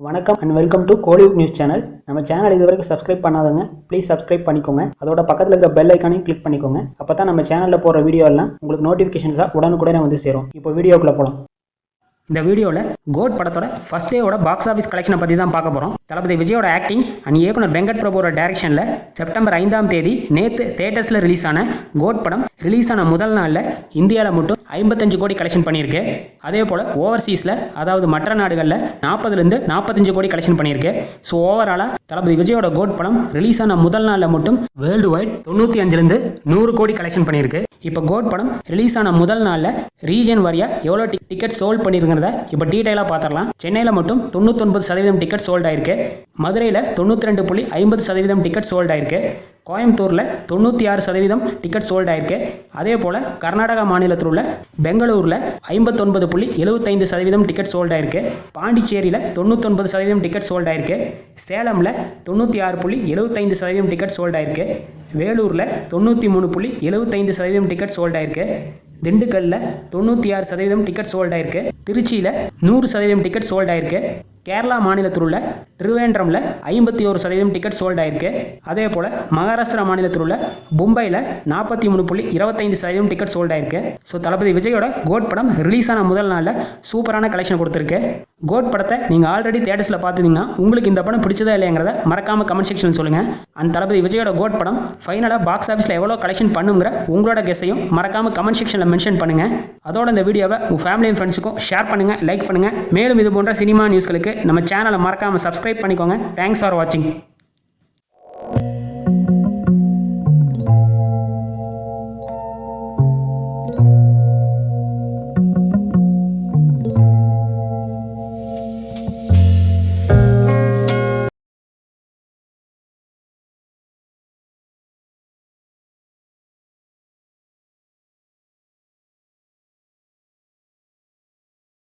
வணக்கம் and welcome to Kollywood news channel. நம்ம channel இது வரைக்கும் சப்ஸ்கிரைப் பண்ணாதவங்க ப்ளீஸ் சப்ஸ்கிரைப் பண்ணிக்கோங்க. அதோட பக்கத்தில் இருக்க பெல் ஐக்கானையும் கிளிக் பண்ணிக்கோங்க. அப்போ தான் நம்ம சேனலில் போகிற வீடியோ எல்லாம் உங்களுக்கு நோட்டிஃபிகேஷன்ஸாக உடனுக்குடனே வந்து சேரும். இப்போ வீடியோக்குள்ளே போகலாம். இந்த வீடியோவில் கோட் படத்தோட ஃபர்ஸ்ட் டேவோட பாக்ஸ் ஆஃபீஸ் கலெக்ஷனை பற்றி தான் பார்க்க போகிறோம். தளபதி விஜயோட ஆக்டிங் அண்ட் இயக்குனர் வெங்கட் பிரபுவோட டைரக்ஷனில் செப்டம்பர் 5ஆம் தேதி நேற்று தேட்டர்ஸில் ரிலீஸ் ஆன கோட் படம் ரிலீஸ் ஆன முதல் நாளில் இந்தியாவில் மட்டும் 55 கோடி கலெக்ஷன் பண்ணியிருக்கு. அதே போல் ஓவர்சீஸில் அதாவது மற்ற நாடுகளில் 40லேருந்து 45 கோடி கலெக்ஷன் பண்ணியிருக்கு. ஸோ ஓவராலாக தளபதி விஜயோட கோட் படம் ரிலீஸ் ஆன முதல் நாளில் மட்டும் வேர்ல்டு வைட் 95லேருந்து 100 கோடி கலெக்ஷன் பண்ணியிருக்கு. இப்போ கோட் படம் ரிலீஸ் ஆன முதல் நாளில் ரீஜன் வாரியாக எவ்வளோ டிக்கெட் சோல்ட் பண்ணியிருக்கிறத இப்போ டீட்டெயிலாக பார்த்துடலாம். சென்னையில் மட்டும் 99% டிக்கெட் சோல்ட் ஆயிருக்கு. மதுரையில் 92.50% டிக்கெட் சோல்ட் ஆயிருக்கு. கோயம்புத்தூரில் 96% டிக்கெட் சோல்ட் ஆயிருக்கு. அதே போல் கர்நாடகா மாநிலத்தில் உள்ள பெங்களூரில் 59.75% டிக்கெட் சோல்ட் ஆயிருக்கு. பாண்டிச்சேரியில் 99% டிக்கெட் சோல்ட் ஆயிருக்கு. சேலமில் 96.75% டிக்கெட் சோல்ட் ஆயிருக்கு. வேலூரில் 93.75% டிக்கெட் சோல்ட் ஆயிருக்கு. திண்டுக்கல்லில் 96% டிக்கெட் சோல்ட் ஆயிருக்கு. திருச்சியில் 100% டிக்கெட் சோல்ட் ஆயிருக்கு. கேரளா மாநிலத்தில் உள்ள திருவேண்டரமில் 51% டிக்கெட் சோல்ட் ஆயிருக்கு. அதே போல் மகாராஷ்டிரா மாநிலத்தில் உள்ள மும்பையில் 43.25% டிக்கெட் சோல்ட் ஆயிருக்கு. ஸோ தளபதி விஜயோட கோட் படம் ரிலீஸ் ஆன முதல் நாளில் சூப்பரான கலெக்ஷன் கொடுத்துருக்கு. கோட் படத்தை நீங்கள் ஆல்ரெடி தேட்டர்ஸில் பார்த்துட்டீங்கன்னா உங்களுக்கு இந்த படம் பிடிச்சதா இல்லைங்கிறத மறக்காமல் கமெண்ட் செக்ஷன் சொல்லுங்கள். அந்த தளபதி விஜயோட கோட் படம் ஃபைனலாக பாக்ஸ் ஆஃபீஸில் எவ்வளோ கலெக்ஷன் பண்ணுங்கிற உங்களோட கெஸ்ஸையும் மறக்காமல் கமெண்ட் செக்ஷனில் மென்ஷன் பண்ணுங்கள். அதோட இந்த வீடியோவை உங்கள் ஃபேமிலி அண்ட் ஃப்ரெண்ட்ஸுக்கும் ஷேர் பண்ணுங்கள், லைக் பண்ணுங்கள். மேலும் இது போன்ற சினிமா நியூஸ்களுக்கு நம்ம சேனலை மறக்காமல் சப்ஸ்கிரைப் பண்ணிக்கோங்க. தேங்க்ஸ் ஃபார் வாட்சிங்.